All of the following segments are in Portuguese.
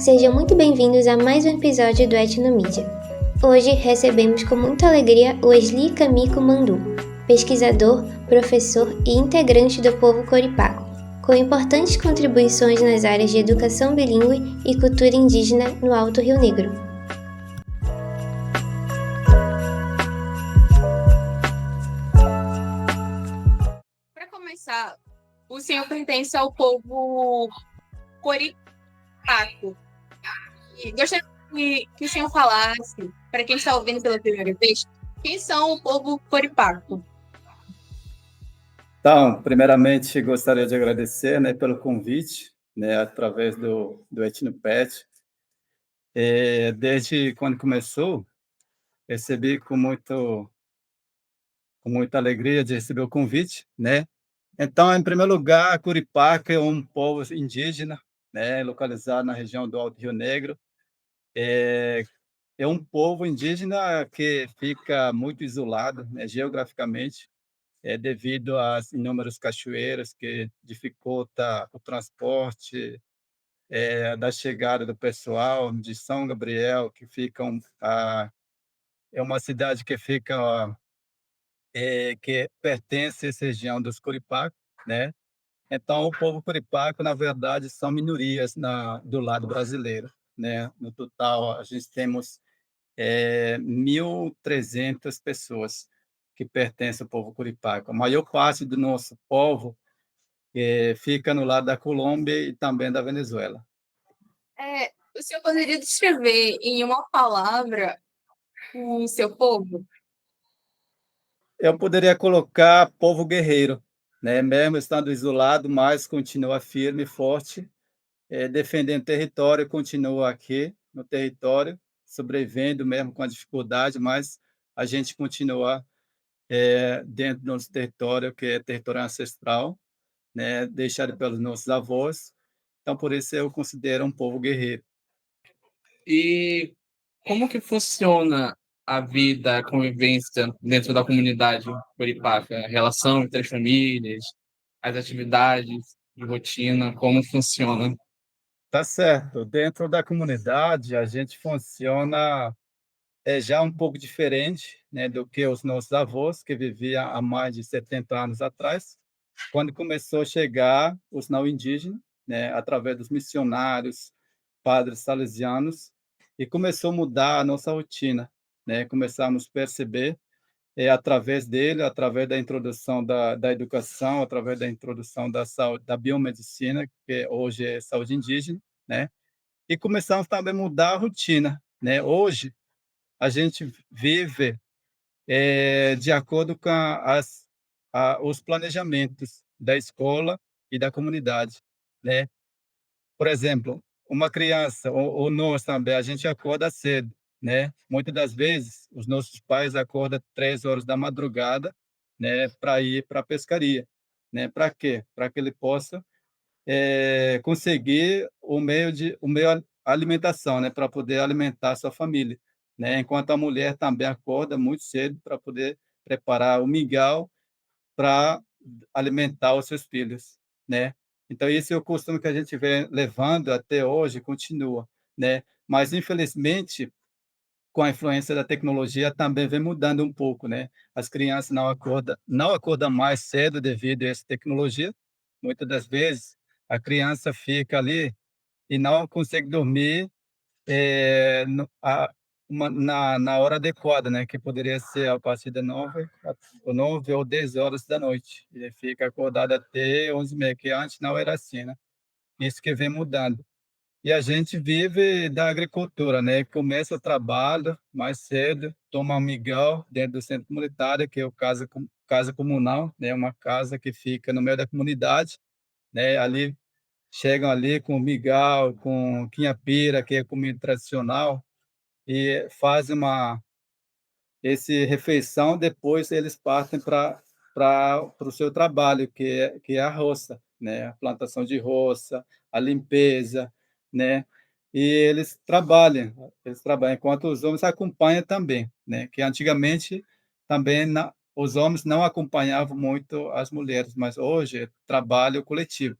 Sejam muito bem-vindos a mais um episódio do Etnomídia. Hoje recebemos com muita alegria o Esli Kamiko Mandu, pesquisador, professor e integrante do povo Coripaco, com importantes contribuições nas áreas de educação bilíngue e cultura indígena no Alto Rio Negro. Para começar, o senhor pertence ao povo Coripaco. E gostaria que o senhor falasse, para quem está ouvindo pela primeira vez, quem são o povo Coripaco. Então, primeiramente, gostaria de agradecer, pelo convite, através do Etnopet. Desde quando começou, recebi com muita alegria de receber o convite, Então, em primeiro lugar, Curipaca é um povo indígena, localizado na região do Alto Rio Negro. É um povo indígena que fica muito isolado, geograficamente, devido às inúmeras cachoeiras que dificulta o transporte da chegada do pessoal de São Gabriel, que é uma cidade que fica que pertence a essa região dos Curipaco, né? Então, o povo Curipaco, na verdade, são minorias do lado brasileiro, né? No total, a gente temos 1.300 pessoas que pertencem ao povo Curipaco. A maior parte do nosso povo fica no lado da Colômbia e também da Venezuela. O senhor poderia descrever em uma palavra o seu povo? Eu poderia colocar povo guerreiro, mesmo estando isolado, mas continua firme e forte, defendendo território, continua aqui no território, sobrevivendo mesmo com a dificuldade, mas a gente continua dentro do nosso território, que é território ancestral, deixado pelos nossos avós. Então, por isso, eu considero um povo guerreiro. E como que funciona a vida, a convivência dentro da comunidade Coripaca? A relação entre as famílias, as atividades de rotina, como funciona? Tá certo. Dentro da comunidade, a gente funciona já um pouco diferente, do que os nossos avós, que viviam há mais de 70 anos atrás, quando começou a chegar os não indígenas, através dos missionários, padres salesianos, e começou a mudar a nossa rotina, Começamos a perceber, através dele, através da introdução da educação, através da introdução da saúde, da biomedicina, que hoje é saúde indígena, e começamos também a mudar a rotina, Hoje, a gente vive de acordo com os planejamentos da escola e da comunidade, né? Por exemplo, uma criança, ou nós também, a gente acorda cedo, Muitas das vezes, os nossos pais acordam 3 horas da madrugada, para ir para a pescaria, Para quê? Para que ele possa conseguir o meio alimentação, para poder alimentar a sua família, Enquanto a mulher também acorda muito cedo para poder preparar o mingau para alimentar os seus filhos, Então esse é o costume que a gente vem levando até hoje, continua, Mas infelizmente, com a influência da tecnologia, também vem mudando um pouco, As crianças não acordam mais cedo devido a essa tecnologia. Muitas das vezes, a criança fica ali e não consegue dormir na hora adequada, que poderia ser a partir de 9 ou 10 horas da noite. E fica acordado até 11h30, que antes não era assim, Isso que vem mudando. E a gente vive da agricultura, Começa o trabalho mais cedo, toma um mingau dentro do centro comunitário, que é o casa comunal, Uma casa que fica no meio da comunidade, Ali chegam ali com mingau, com quinhapira, que é comida tradicional, e fazem esse refeição. Depois eles partem para o seu trabalho, que é a roça, A plantação de roça, a limpeza, E eles trabalham, enquanto os homens acompanham também, Que antigamente também os homens não acompanhavam muito as mulheres, mas hoje é trabalho coletivo,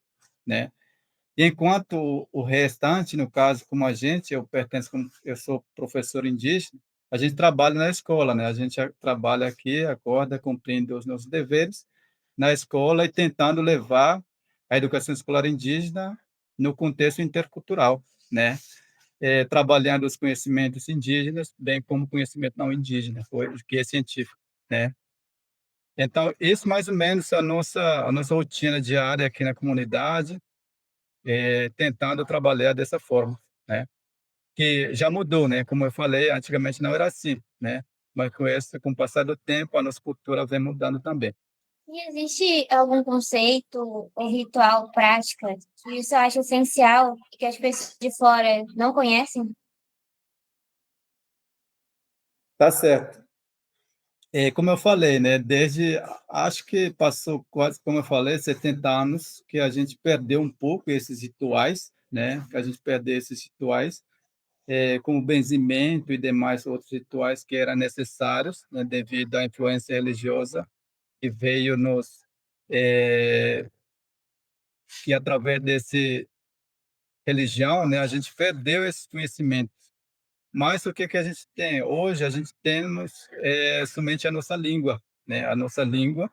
E enquanto o restante, no caso, como a gente, eu sou professor indígena, a gente trabalha na escola, né? A gente trabalha aqui, acorda, cumprindo os nossos deveres na escola e tentando levar a educação escolar indígena no contexto intercultural, né? Trabalhando os conhecimentos indígenas, bem como conhecimento não indígena, que é científico, né? Então, isso mais ou menos é a nossa rotina diária aqui na comunidade, tentando trabalhar dessa forma, né? Que já mudou, né? Como eu falei, antigamente não era assim, né? Mas com o passar do tempo, a nossa cultura vem mudando também. E existe algum conceito ou ritual, prática, que você acha essencial e que as pessoas de fora não conhecem? Tá certo. Como eu falei, né? Acho que passou quase, como eu falei, 70 anos que a gente perdeu um pouco esses rituais, né? Que a gente perdeu esses rituais, como benzimento e demais outros rituais que eram necessários, né? Devido à influência religiosa que veio que através desse religião, né? A gente perdeu esses conhecimentos. Mas o que que a gente tem? Hoje a gente temos somente a nossa língua, né? A nossa língua,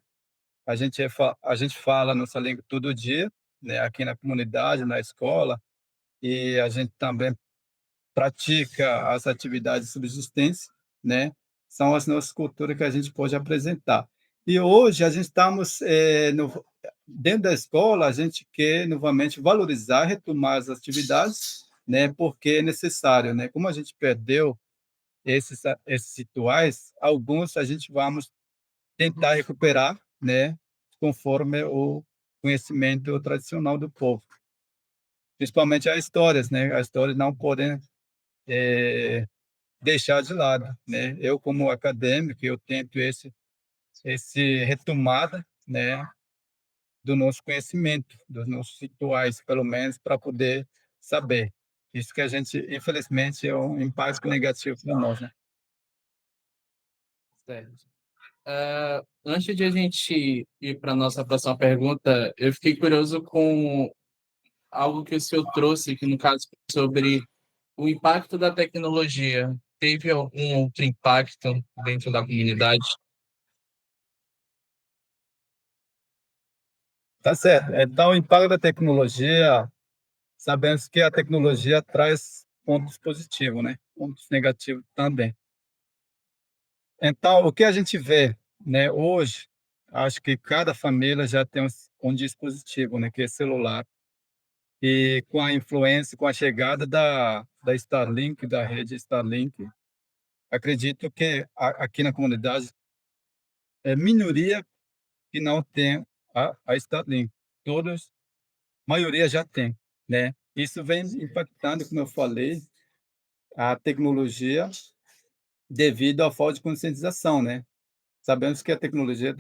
a gente fala a nossa língua todo dia, né? Aqui na comunidade, na escola, e a gente também pratica as atividades de subsistência, né? São as nossas culturas que a gente pode apresentar. E hoje a gente estamos dentro da escola, a gente quer novamente valorizar, retomar as atividades, né? Porque é necessário, né? Como a gente perdeu esses rituais, alguns a gente vamos tentar recuperar, né? Conforme o conhecimento tradicional do povo, principalmente as histórias, né? As histórias não podem deixar de lado, né? Eu como acadêmico, eu tento esse retomada, né, do nosso conhecimento, dos nossos rituais, pelo menos para poder saber. Isso que a gente, infelizmente, é um impacto negativo para nós, né? Certo. Antes de a gente ir para a nossa próxima pergunta, eu fiquei curioso com algo que o senhor trouxe, que no caso sobre o impacto da tecnologia. Teve algum outro impacto dentro da comunidade? Tá certo. Então, o impacto da tecnologia, sabemos que a tecnologia traz pontos positivos, né? Pontos negativos também. Então, o que a gente vê, né, hoje, acho que cada família já tem um dispositivo, né, que é celular. E com a influência, com a chegada da Starlink, da rede Starlink, acredito que aqui na comunidade é minoria que não tem a Starlink. Todos, maioria já tem, né? Isso vem impactando, como eu falei, a tecnologia devido à falta de conscientização, né? Sabemos que a tecnologia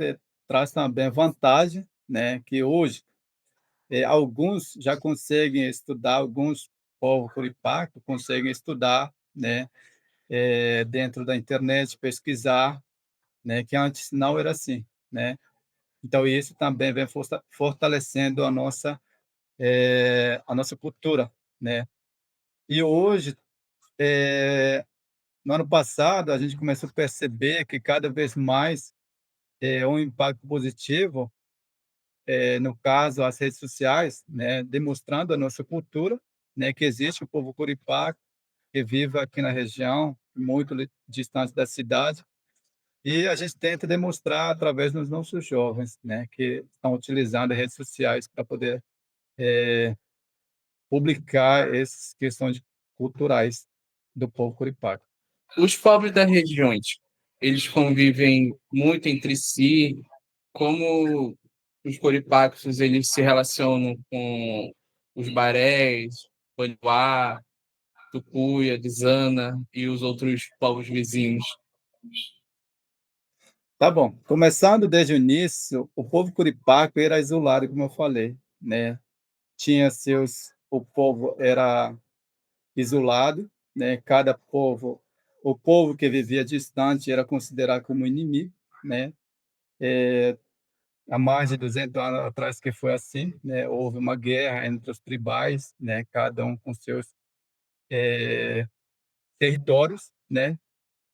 traz também vantagem, né? Que hoje alguns já conseguem estudar, alguns povos Curipaco conseguem estudar, né? Dentro da internet, pesquisar, né? Que antes não era assim, né? Então isso também vem fortalecendo a nossa cultura, né? E hoje, no ano passado, a gente começou a perceber que cada vez mais um impacto positivo, no caso, as redes sociais, né, demonstrando a nossa cultura, né, que existe o povo Curipaca, que vive aqui na região, muito distante da cidade, e a gente tenta demonstrar através dos nossos jovens, né, que estão utilizando as redes sociais para poder publicar essas questões culturais do povo Curipaca. Os povos das regiões, eles convivem muito entre si. Como os coripacos eles se relacionam com os barés, Paniuá, Tucuia, Dizana e os outros povos vizinhos? Tá bom. Começando desde o início, o povo Curipaco era isolado, como eu falei, né? O povo era isolado, né? O povo que vivia distante era considerado como inimigo, né? há mais de 200 anos atrás que foi assim, né? Houve uma guerra entre os tribais, né? Cada um com seus territórios, né?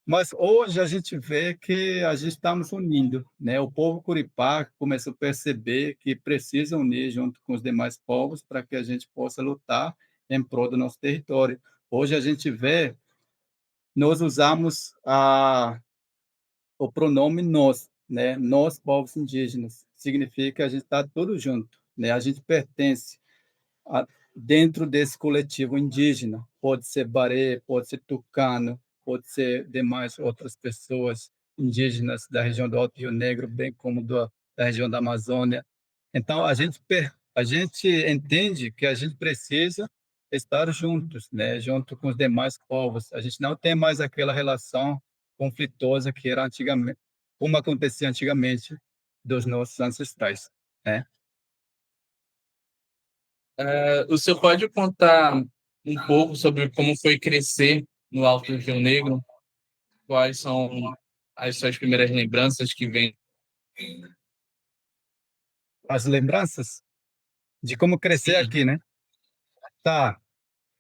Mas hoje a gente vê que a gente estamos unindo, né? O povo Curipá começou a perceber que precisa unir junto com os demais povos para que a gente possa lutar em prol do nosso território. Hoje a gente vê, nós usamos o pronome nós, né? Nós, povos indígenas, significa que a gente está tudo junto, né? A gente pertence a- dentro desse coletivo indígena. Pode ser Baré, pode ser Tucano, pode ser demais outras pessoas indígenas da região do Alto Rio Negro, bem como da região da Amazônia. Então, a gente entende que a gente precisa estar juntos, né? Junto com os demais povos. A gente não tem mais aquela relação conflituosa que era antigamente, como acontecia antigamente dos nossos ancestrais, né? O senhor pode contar um pouco sobre como foi crescer no Alto do Rio Negro? Quais são as suas primeiras lembranças que vêm? As lembranças de como crescer Sim. aqui, né? Tá.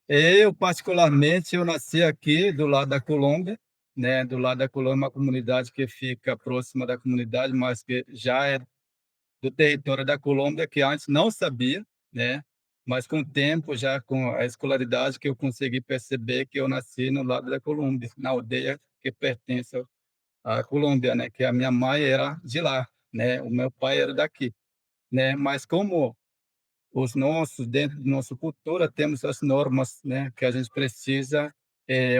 Eu, particularmente, eu nasci aqui do lado da Colômbia, né? Do lado da Colômbia, uma comunidade que fica próxima da comunidade, mas que já é do território da Colômbia, que antes não sabia, né? Mas com o tempo, já com a escolaridade, que eu consegui perceber que eu nasci no lado da Colômbia, na aldeia que pertence à Colômbia, né? Que a minha mãe era de lá, né? O meu pai era daqui, né? Mas como os nossos, dentro da nossa cultura, temos as normas, né, que a gente precisa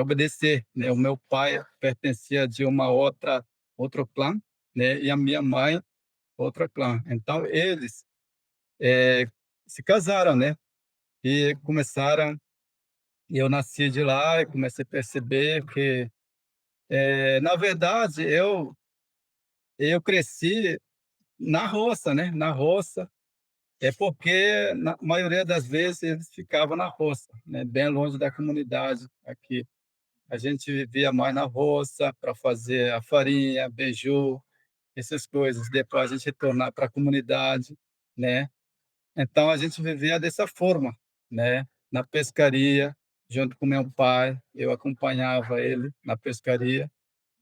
obedecer, né? O meu pai pertencia de uma outro clã, né, e a minha mãe outra clã. Então eles se casaram, né? E começaram. E eu nasci de lá e comecei a perceber que, na verdade, eu cresci na roça, né? Na roça. É porque, na maioria das vezes, eles ficavam na roça, né, bem longe da comunidade aqui. A gente vivia mais na roça para fazer a farinha, beiju, essas coisas. Depois a gente retornar para a comunidade, né? Então a gente vivia dessa forma, né? Na pescaria, junto com meu pai, eu acompanhava ele na pescaria,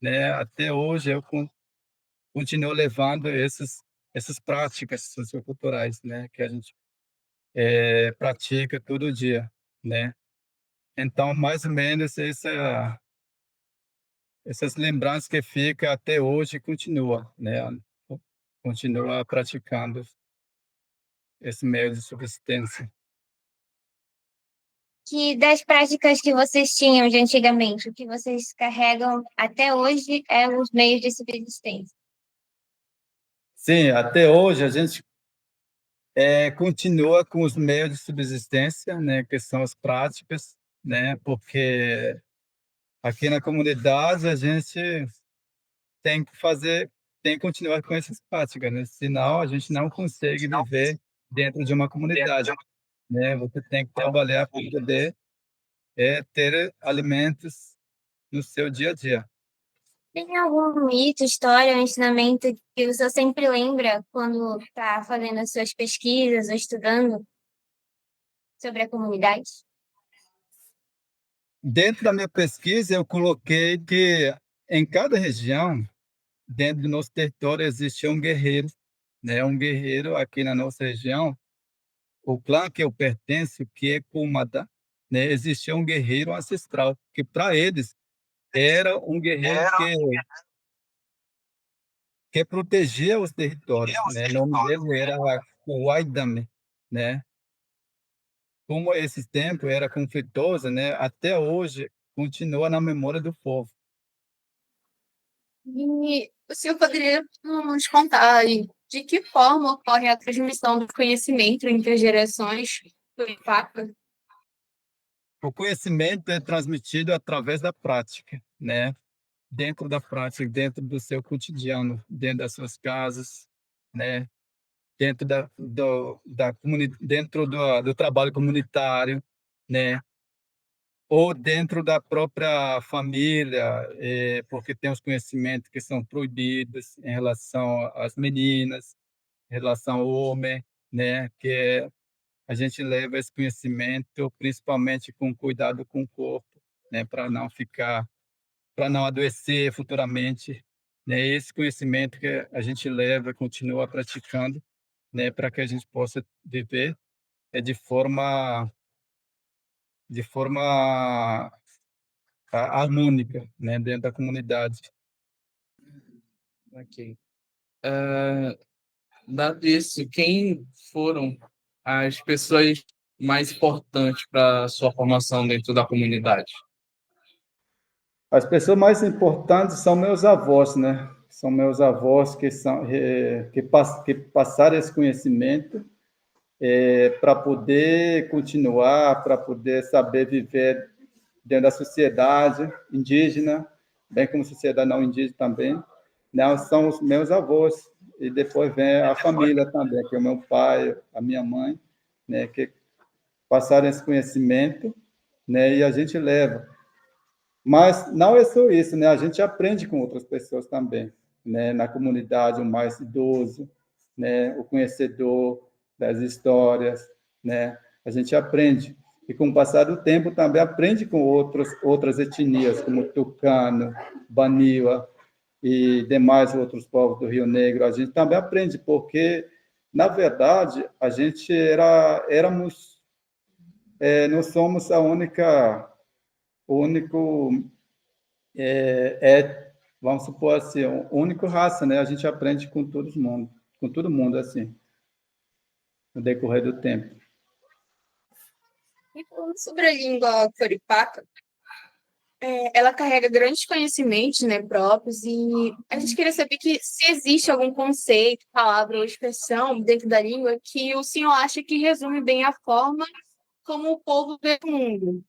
né? Até hoje eu continuo levando essas práticas socioculturais, né? Que a gente pratica todo dia, né? Então, mais ou menos essas lembranças que fica até hoje continua, né? Continua praticando esse meio de subsistência. Que das práticas que vocês tinham de antigamente, o que vocês carregam até hoje é os meios de subsistência. Sim, até hoje a gente continua com os meios de subsistência, né? Que são as práticas, né? Porque aqui na comunidade a gente tem que fazer, tem que continuar com essas práticas, né? Senão a gente não consegue viver dentro de uma comunidade, né? Você tem que trabalhar para poder ter alimentos no seu dia a dia. Tem algum mito, história, ensinamento que você sempre lembra quando está fazendo as suas pesquisas ou estudando sobre a comunidade? Dentro da minha pesquisa, eu coloquei que em cada região, dentro do nosso território, existe um guerreiro, né? Um guerreiro aqui na nossa região, o clã que eu pertenço, que é Kumada, né? Existia um guerreiro ancestral, que para eles era um guerreiro que protegia os territórios, né? O nome dele era o Waidame, né? Como esse tempo era conflitoso, né? Até hoje continua na memória do povo. E o senhor poderia nos contar aí de que forma ocorre a transmissão do conhecimento entre as gerações do IPACA? O conhecimento é transmitido através da prática, né? Dentro da prática, dentro do seu cotidiano, dentro das suas casas, né? Dentro dentro do trabalho comunitário, né? Ou dentro da própria família, porque tem os conhecimentos que são proibidos em relação às meninas. em relação ao homem, né, que a gente leva esse conhecimento principalmente com cuidado com o corpo, né, para não adoecer futuramente, né, esse conhecimento que a gente leva, continua praticando, né, para que a gente possa viver de forma harmônica, né, dentro da comunidade. Ok. Dado isso, quem foram as pessoas mais importantes para a sua formação dentro da comunidade? As pessoas mais importantes são meus avós, né? São meus avós que passaram esse conhecimento para poder continuar, para poder saber viver dentro da sociedade indígena, bem como sociedade não indígena também. Não, são os meus avós, e depois vem a família também, que é o meu pai, a minha mãe, né, que passaram esse conhecimento, né, e a gente leva. Mas não é só isso, né? A gente aprende com outras pessoas também, né? Na comunidade, o mais idoso, né? O conhecedor das histórias, né? A gente aprende. E com o passar do tempo também aprende com outras etnias, como Tucano, Baniwa e demais outros povos do Rio Negro. A gente também aprende porque, na verdade, a gente éramos, não somos o único vamos supor assim, o único raça, né? A gente aprende com todo mundo assim, no decorrer do tempo. E falando sobre a língua coripaca, ela carrega grandes conhecimentos, né, próprios, e a gente queria saber se existe algum conceito, palavra ou expressão dentro da língua que o senhor acha que resume bem a forma como o povo vê o mundo.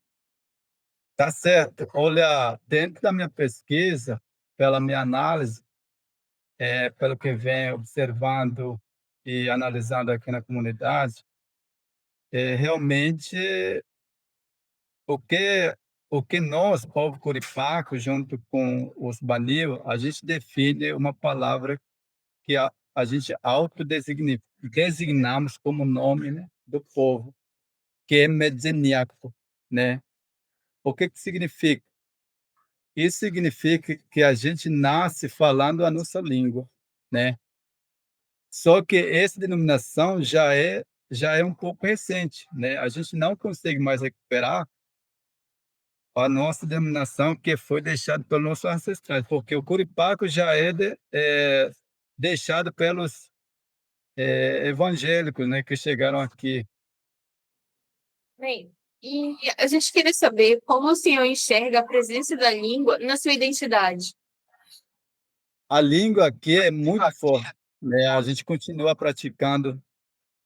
Tá certo. Olha, dentro da minha pesquisa, pela minha análise, pelo que venho observando e analisando aqui na comunidade, realmente o que o que nós, povo Coripaco, junto com os Banil, a gente define uma palavra que a gente designamos como nome, né, do povo, que é Medzeniaco, né? O que significa? Isso significa que a gente nasce falando a nossa língua, né? Só que essa denominação já é um pouco recente, né? A gente não consegue mais recuperar a nossa denominação que foi deixada pelos nossos ancestrais, porque o Curipaco já deixado pelos evangélicos, né, que chegaram aqui. Bem, e a gente queria saber como o senhor enxerga a presença da língua na sua identidade. A língua aqui é muito forte, né? A gente continua praticando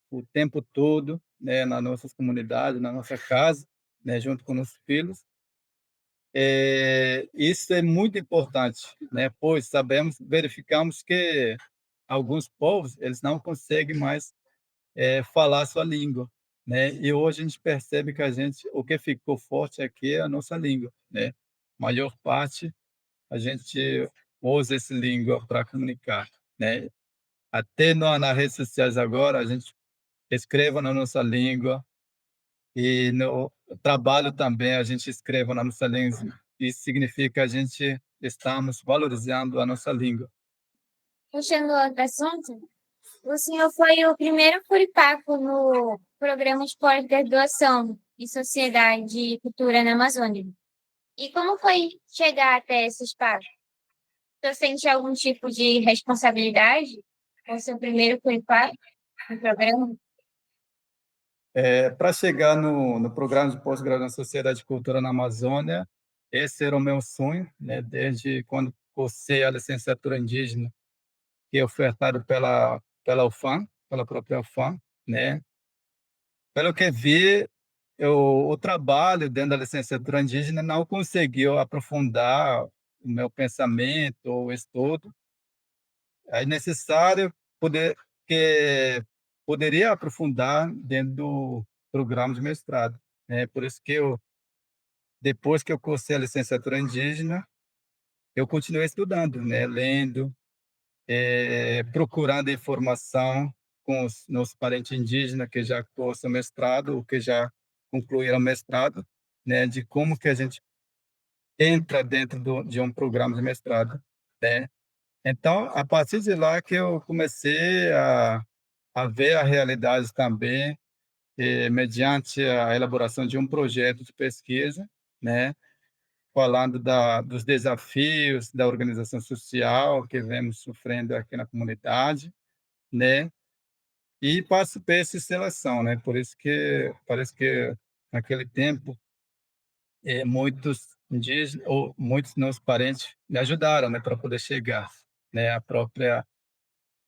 o tempo todo, né, nas nossas comunidades, na nossa casa, né, junto com os filhos. Isso é muito importante, né, pois verificamos que alguns povos, eles não conseguem mais falar a sua língua, né? E hoje a gente percebe que o que ficou forte aqui é a nossa língua, né? Maior parte a gente usa essa língua para comunicar, né? Até nas redes sociais agora a gente escreva na nossa língua e no trabalho também a gente escreva na nossa língua. Isso significa que a gente estamos valorizando a nossa língua. Puxando outro assunto, o senhor foi o primeiro curipaco no programa de pós-graduação em Sociedade e Cultura na Amazônia. E como foi chegar até esse espaço? Você sente algum tipo de responsabilidade com seu primeiro curipaco no programa? Para chegar no programa de pós-graduação em Sociedade e Cultura na Amazônia, esse era o meu sonho, né? Desde quando cursei a licenciatura indígena, que é ofertado pela UFAM, pela própria UFAM, né? Pelo que vi, o trabalho dentro da licenciatura indígena não conseguiu aprofundar o meu pensamento, o estudo. É necessário que poderia aprofundar dentro do programa de mestrado, né? Por isso que depois que eu cursei a licenciatura indígena, eu continuei estudando, né? Lendo, procurando informação, com os nossos parentes indígenas que já cursam mestrado ou que já concluíram mestrado, né, de como que a gente entra dentro de um programa de mestrado, né. Então, a partir de lá que eu comecei a ver a realidade também, mediante a elaboração de um projeto de pesquisa, né, falando dos desafios da organização social que vemos sofrendo aqui na comunidade, né, e participei dessa seleção, né, por isso que parece que naquele tempo, muitos indígenas ou muitos meus parentes me ajudaram, né, para poder chegar, né, a própria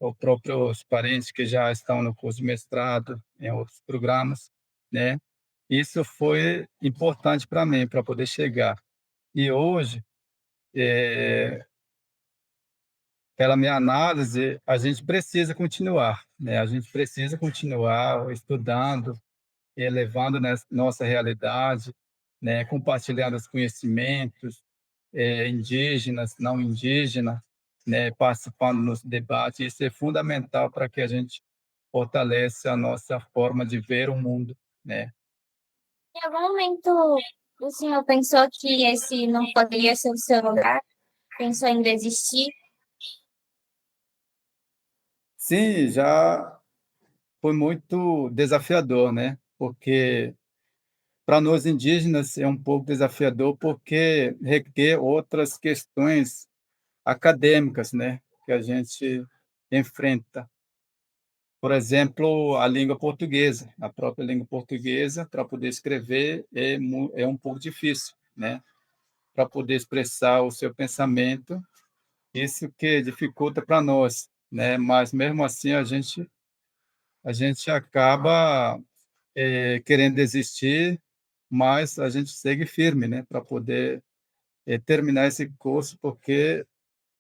os próprios parentes que já estão no curso de mestrado, em outros programas, né. Isso foi importante para mim, para poder chegar. E hoje, eh, pela minha análise, a gente precisa continuar, né, a gente precisa continuar estudando, elevando nossa realidade, né, compartilhando os conhecimentos, indígenas, não indígenas, né, participando nos debates. Isso é fundamental para que a gente fortaleça a nossa forma de ver o mundo, né. Em algum momento o senhor pensou que esse não poderia ser o seu lugar? Pensou em desistir? Sim, já foi muito desafiador, né, porque para nós indígenas é um pouco desafiador, porque requer outras questões acadêmicas, né, que a gente enfrenta. Por exemplo, a língua portuguesa, a própria língua portuguesa, para poder escrever é um pouco difícil, né, para poder expressar o seu pensamento, isso que dificulta para nós, né, mas mesmo assim a gente acaba, querendo desistir, mas a gente segue firme, né, para poder, terminar esse curso, porque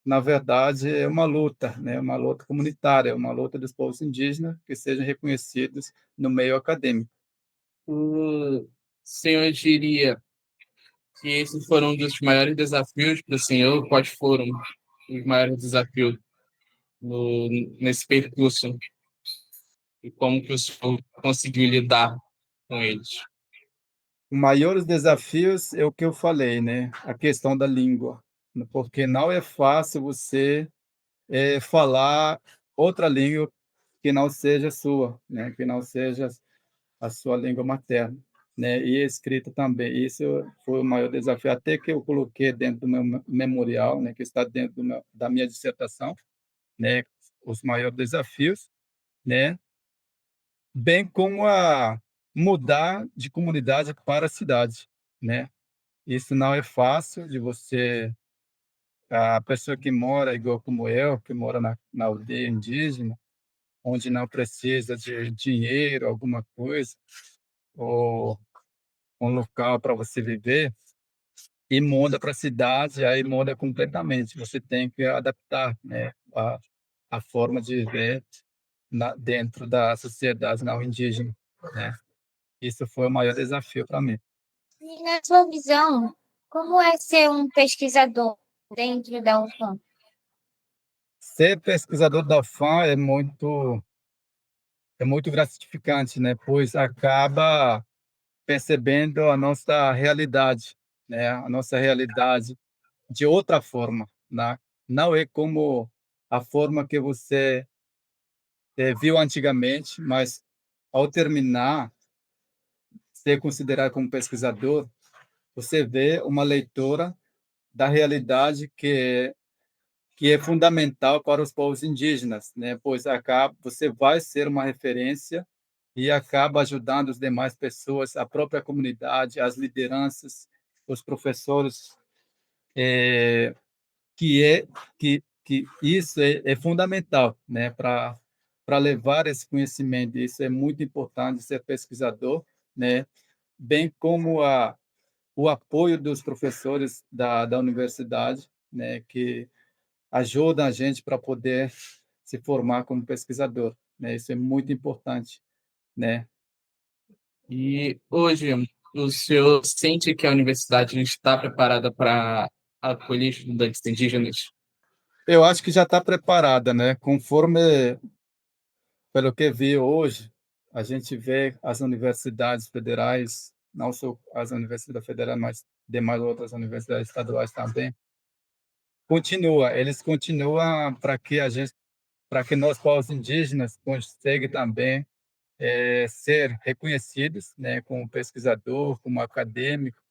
na verdade, é uma luta, né, uma luta comunitária, uma luta dos povos indígenas que sejam reconhecidos no meio acadêmico. O senhor diria que esses foram um dos maiores desafios para o senhor? Quais foram os maiores desafios nesse percurso? E como que o senhor conseguiu lidar com eles? Os maiores desafios é o que eu falei, né, a questão da língua, porque não é fácil você, falar outra língua que não seja sua, né, que não seja a sua língua materna, né, e a escrita também. Isso foi o maior desafio, até que eu coloquei dentro do meu memorial, né, que está dentro da minha dissertação, né, os maiores desafios, né, bem como a mudar de comunidade para a cidade, né. Isso não é fácil de você a pessoa que mora igual como eu, que mora na aldeia indígena, onde não precisa de dinheiro, alguma coisa, ou um local para você viver, e muda para a cidade, aí muda completamente. Você tem que adaptar, né, a forma de viver dentro da sociedade não indígena, né. Isso foi o maior desafio para mim. E na sua visão, como é ser um pesquisador dentro da UFAM? Ser pesquisador da UFAM é muito gratificante, né, pois acaba percebendo a nossa realidade, né, a nossa realidade de outra forma, né. Não é como a forma que você, viu antigamente, mas ao terminar, ser considerado como pesquisador, você vê uma leitura da realidade que é fundamental para os povos indígenas, né, pois acaba você vai ser uma referência e acaba ajudando as demais pessoas, a própria comunidade, as lideranças, os professores, que é que isso é fundamental, né, para levar esse conhecimento. Isso é muito importante, ser pesquisador, né, bem como o apoio dos professores da universidade, né, que ajudam a gente para poder se formar como pesquisador, né, isso é muito importante, né. E hoje, o senhor sente que a universidade está preparada para acolher estudantes indígenas? Eu acho que já está preparada, né, conforme pelo que vi hoje, a gente vê as universidades federais, não só as universidades federais, mas demais outras universidades estaduais também, eles continuam para que nós, povos indígenas, consigamos também ser reconhecidos, né, como pesquisador, como acadêmico.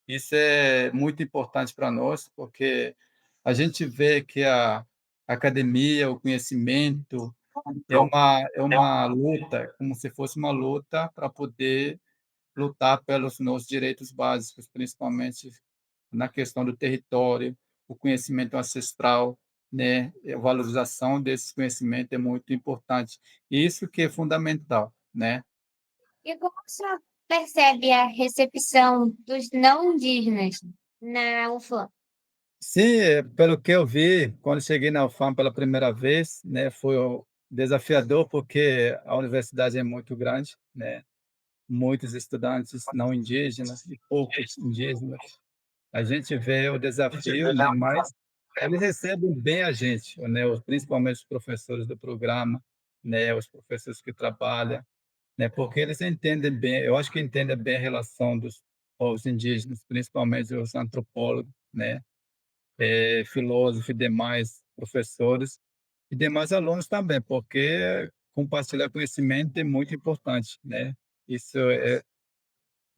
Isso é muito importante para nós, porque a gente vê que a academia, o conhecimento, é uma luta, como se fosse uma luta para poder lutar pelos nossos direitos básicos, principalmente na questão do território, o conhecimento ancestral, né? A valorização desse conhecimento é muito importante. Isso que é fundamental, né? E como você percebe a recepção dos não indígenas na UFAM? Sim, pelo que eu vi, quando cheguei na UFAM pela primeira vez, né, foi desafiador porque a universidade é muito grande, né? Muitos estudantes não indígenas e poucos indígenas. A gente vê o desafio, né, mas eles recebem bem a gente, né, principalmente os professores do programa, né, os professores que trabalham, né, porque eles entendem bem, eu acho que entendem bem a relação dos povos indígenas, principalmente os antropólogos, né, filósofos e demais professores e demais alunos também, porque compartilhar conhecimento é muito importante, né? Isso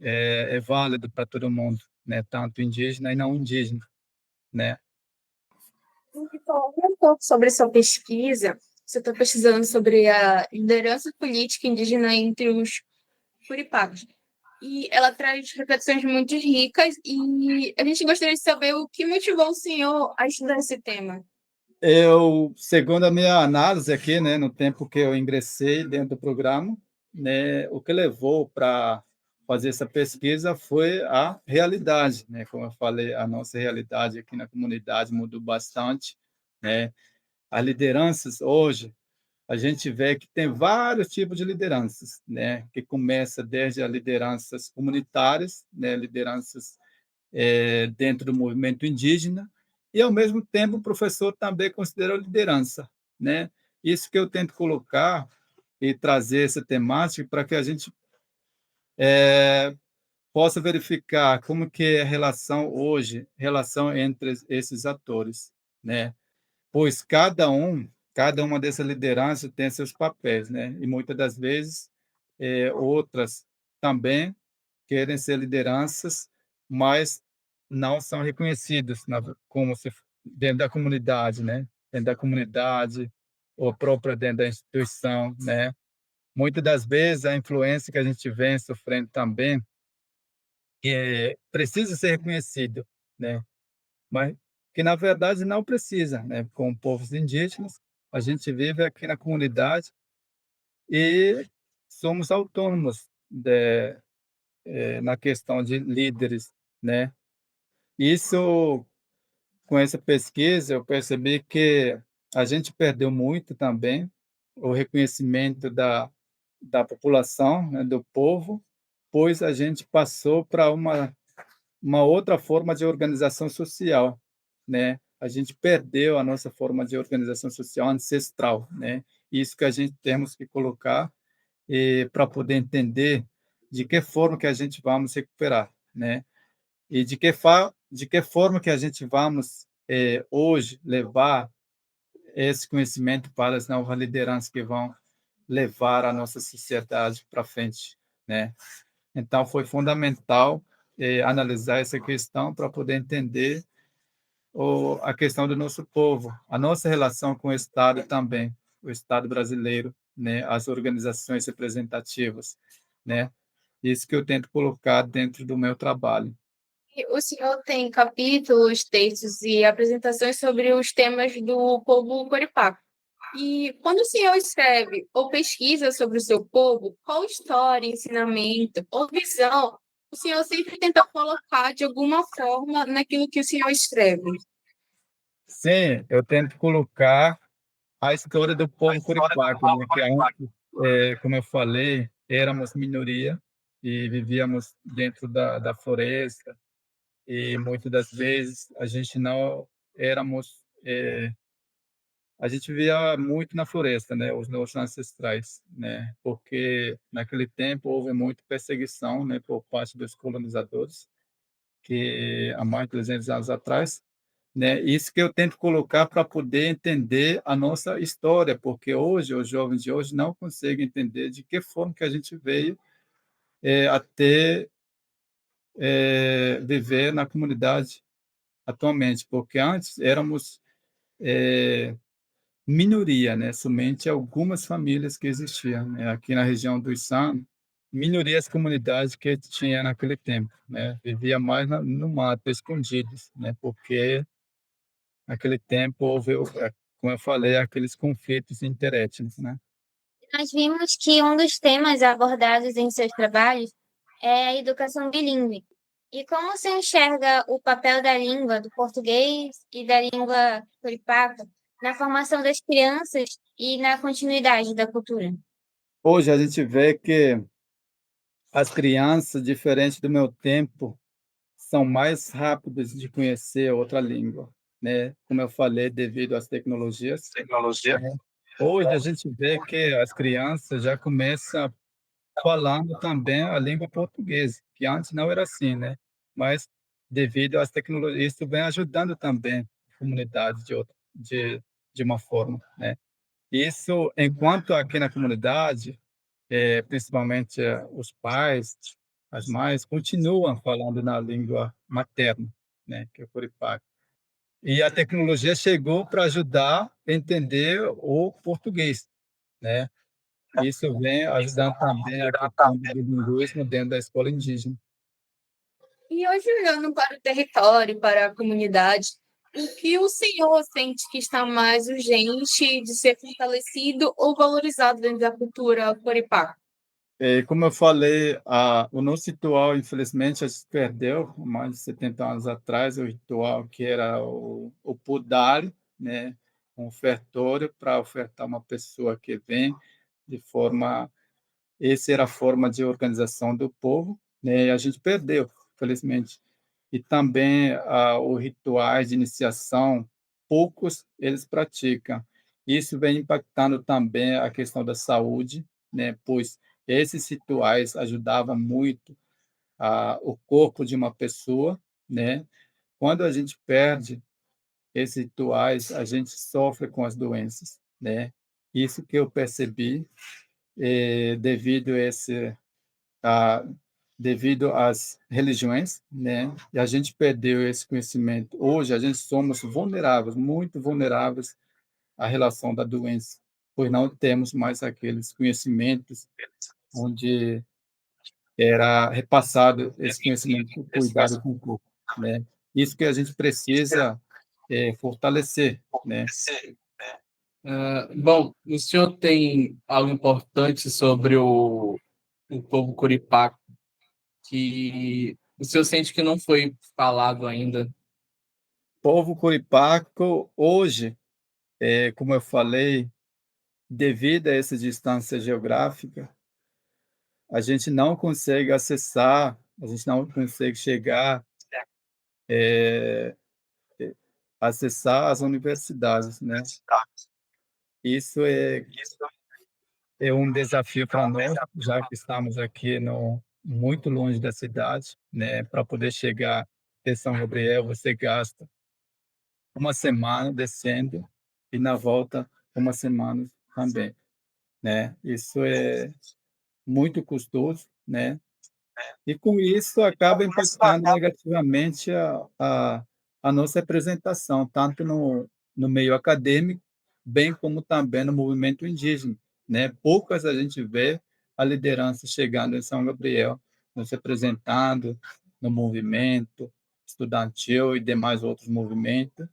é válido para todo mundo, né? Tanto indígena e não indígena, né? Então, um pouco sobre sua pesquisa. Você está pesquisando sobre a liderança política indígena entre os Curipacos. E ela traz reflexões muito ricas e a gente gostaria de saber o que motivou o senhor a estudar esse tema. Segundo a minha análise aqui, né, no tempo que eu ingressei dentro do programa, né, o que levou para fazer essa pesquisa foi a realidade, né? Como eu falei, a nossa realidade aqui na comunidade mudou bastante, né? As lideranças hoje, a gente vê que tem vários tipos de lideranças, né? Que começa desde as lideranças comunitárias, né? Lideranças dentro do movimento indígena, e, ao mesmo tempo, o professor também considera liderança, né? Isso que eu tento colocar e trazer essa temática para que a gente possa verificar como que é a relação hoje, relação entre esses atores, né? Pois cada uma dessas lideranças tem seus papéis, né? E muitas das vezes outras também querem ser lideranças, mas não são reconhecidos como se dentro da comunidade, né? Dentro da comunidade ou própria dentro da instituição, né? Muitas das vezes a influência que a gente vem sofrendo também precisa ser reconhecido, né? Mas que na verdade não precisa, né? Com povos indígenas, a gente vive aqui na comunidade e somos autônomos na questão de líderes, né? Isso, com essa pesquisa, eu percebi que a gente perdeu muito também o reconhecimento da população, né, do povo, pois a gente passou para uma outra forma de organização social, né? A gente perdeu a nossa forma de organização social ancestral, né? Isso que a gente temos que colocar para poder entender de que forma que a gente vamos recuperar, né? E de que forma que a gente vamos hoje levar esse conhecimento para as novas lideranças que vão levar a nossa sociedade para frente, né? Então foi fundamental analisar essa questão para poder entender a questão do nosso povo, a nossa relação com o Estado também, o Estado brasileiro, né? As organizações representativas, né? Isso que eu tento colocar dentro do meu trabalho. E o senhor tem capítulos, textos e apresentações sobre os temas do povo Coripaco. E quando o senhor escreve ou pesquisa sobre o seu povo, qual história, ensinamento ou visão o senhor sempre tenta colocar de alguma forma naquilo que o senhor escreve? Sim, eu tento colocar a história do povo Curipaco, né, que antes, como eu falei, éramos minoria e vivíamos dentro da floresta e muitas das vezes a gente não éramos a gente via muito na floresta, né, os nossos ancestrais, né, porque naquele tempo houve muita perseguição, né, por parte dos colonizadores, que há mais de 300 anos atrás, né, isso que eu tento colocar para poder entender a nossa história, porque hoje, os jovens de hoje não conseguem entender de que forma que a gente veio até viver na comunidade atualmente, porque antes éramos minoria, né? Somente algumas famílias que existiam, né? Aqui na região do Içama, minorias comunidades que tinha naquele tempo, né? Vivia mais no mato, escondidos, né? Porque naquele tempo houve, como eu falei, aqueles conflitos interétnicos, né? Nós vimos que um dos temas abordados em seus trabalhos é a educação bilíngue. E como se enxerga o papel da língua, do português e da língua coripaca na formação das crianças e na continuidade da cultura? Hoje a gente vê que as crianças, diferente do meu tempo, são mais rápidas de conhecer outra língua, né? Como eu falei, devido às tecnologias. Né? Hoje a gente vê que as crianças já começam falando também a língua portuguesa, que antes não era assim, né? Mas devido às tecnologias, isso vem ajudando também a comunidade de uma forma, né? Isso, enquanto aqui na comunidade, principalmente os pais, as mães, continuam falando na língua materna, né? Que é o Coripaca. E a tecnologia chegou para ajudar a entender o português, né? Isso vem ajudando também a questão do bilinguismo dentro da escola indígena. E hoje, olhando para o território, para a comunidade, o que o senhor sente que está mais urgente de ser fortalecido ou valorizado dentro da cultura Coripá? Como eu falei, o nosso ritual, infelizmente, a gente perdeu há mais de 70 anos atrás, o ritual que era o pudário, né? Um ofertório para ofertar uma pessoa que vem de forma. Essa era a forma de organização do povo, né? E a gente perdeu, infelizmente. E também os rituais de iniciação, poucos eles praticam. Isso vem impactando também a questão da saúde, né? Pois esses rituais ajudavam muito o corpo de uma pessoa, né? Quando a gente perde esses rituais, a gente sofre com as doenças, né? Isso que eu percebi devido a a, devido às religiões, né? E a gente perdeu esse conhecimento. Hoje a gente somos vulneráveis, muito vulneráveis à relação da doença, pois não temos mais aqueles conhecimentos onde era repassado esse conhecimento com cuidado com o corpo, né? Isso que a gente precisa fortalecer, né? Bom, o senhor tem algo importante sobre o povo Coripaco que o senhor sente que não foi falado ainda? Povo Curipaco, hoje, como eu falei, devido a essa distância geográfica, a gente não consegue acessar, a gente não consegue chegar, acessar as universidades, né? Isso é um desafio para nós, já que estamos aqui no, muito longe da cidade, né? Para poder chegar de São Gabriel, você gasta uma semana descendo e na volta uma semana também, né? Isso é muito custoso, né? E com isso acaba impactando negativamente a nossa representação, tanto no meio acadêmico, bem como também no movimento indígena, né? Poucas a gente vê a liderança chegando em São Gabriel, nos representando no movimento estudantil e demais outros movimentos.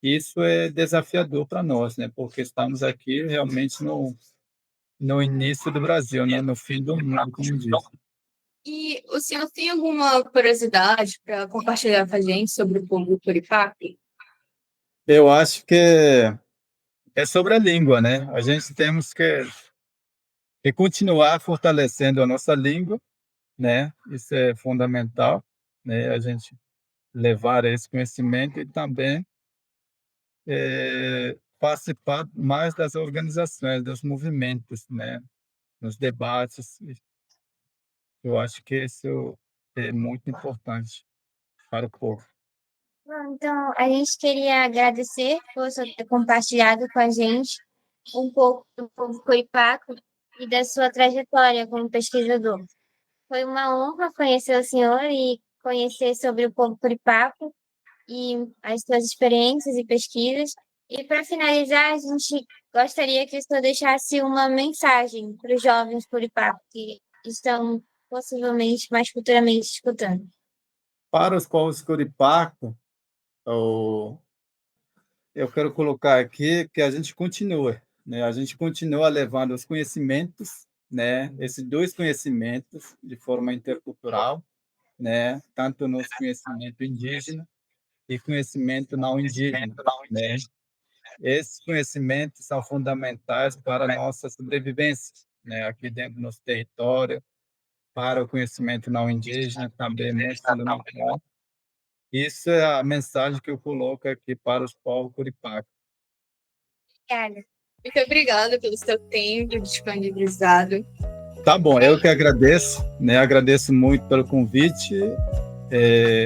Isso é desafiador para nós, né? Porque estamos aqui realmente no início do Brasil, né? No fim do mundo, como diz. E o senhor tem alguma curiosidade para compartilhar com a gente sobre o povo Coripá? Eu acho que é sobre a língua, né? A gente temos que continuar fortalecendo a nossa língua, né? Isso é fundamental, né? A gente levar esse conhecimento e também participar mais das organizações, dos movimentos, né, nos debates. Eu acho que isso é muito importante para o povo. Bom, então, a gente queria agradecer por você ter compartilhado com a gente um pouco do povo Coripaco e da sua trajetória como pesquisador. Foi uma honra conhecer o senhor e conhecer sobre o povo Coripaco e as suas experiências e pesquisas. E para finalizar, a gente gostaria que o senhor deixasse uma mensagem para os jovens Coripaco que estão possivelmente mais futuramente escutando. Para os povos Coripaco, o eu quero colocar aqui que a gente continua, né? A gente continua levando os conhecimentos, né? Esses dois conhecimentos de forma intercultural, né? Tanto no conhecimento indígena e conhecimento não indígena, né? Esses conhecimentos são fundamentais para a nossa sobrevivência, né? Aqui dentro do nosso território, para o conhecimento não indígena também é muito fundamental. Isso é a mensagem que eu coloco aqui para os povos Curipaca. Obrigada. Muito obrigada pelo seu tempo disponibilizado. Tá bom, eu que agradeço, né? Agradeço muito pelo convite.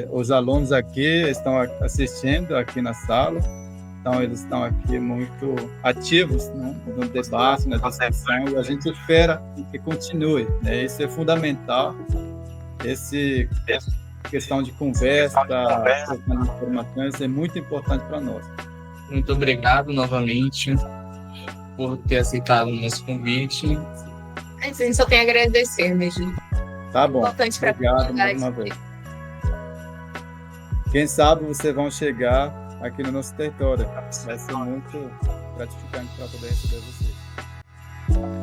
Os alunos aqui estão assistindo aqui na sala, então eles estão aqui muito ativos, né, no debate, na discussão, e a gente espera que continue, né? Isso é fundamental, questão de conversa, questão de informações é muito importante para nós. Muito obrigado novamente por ter aceitado o nosso convite. A gente só tem a agradecer mesmo. Tá bom, Importante para a obrigado comunidade. mais uma vez. Quem sabe vocês vão chegar aqui no nosso território. Vai ser muito gratificante para poder receber vocês.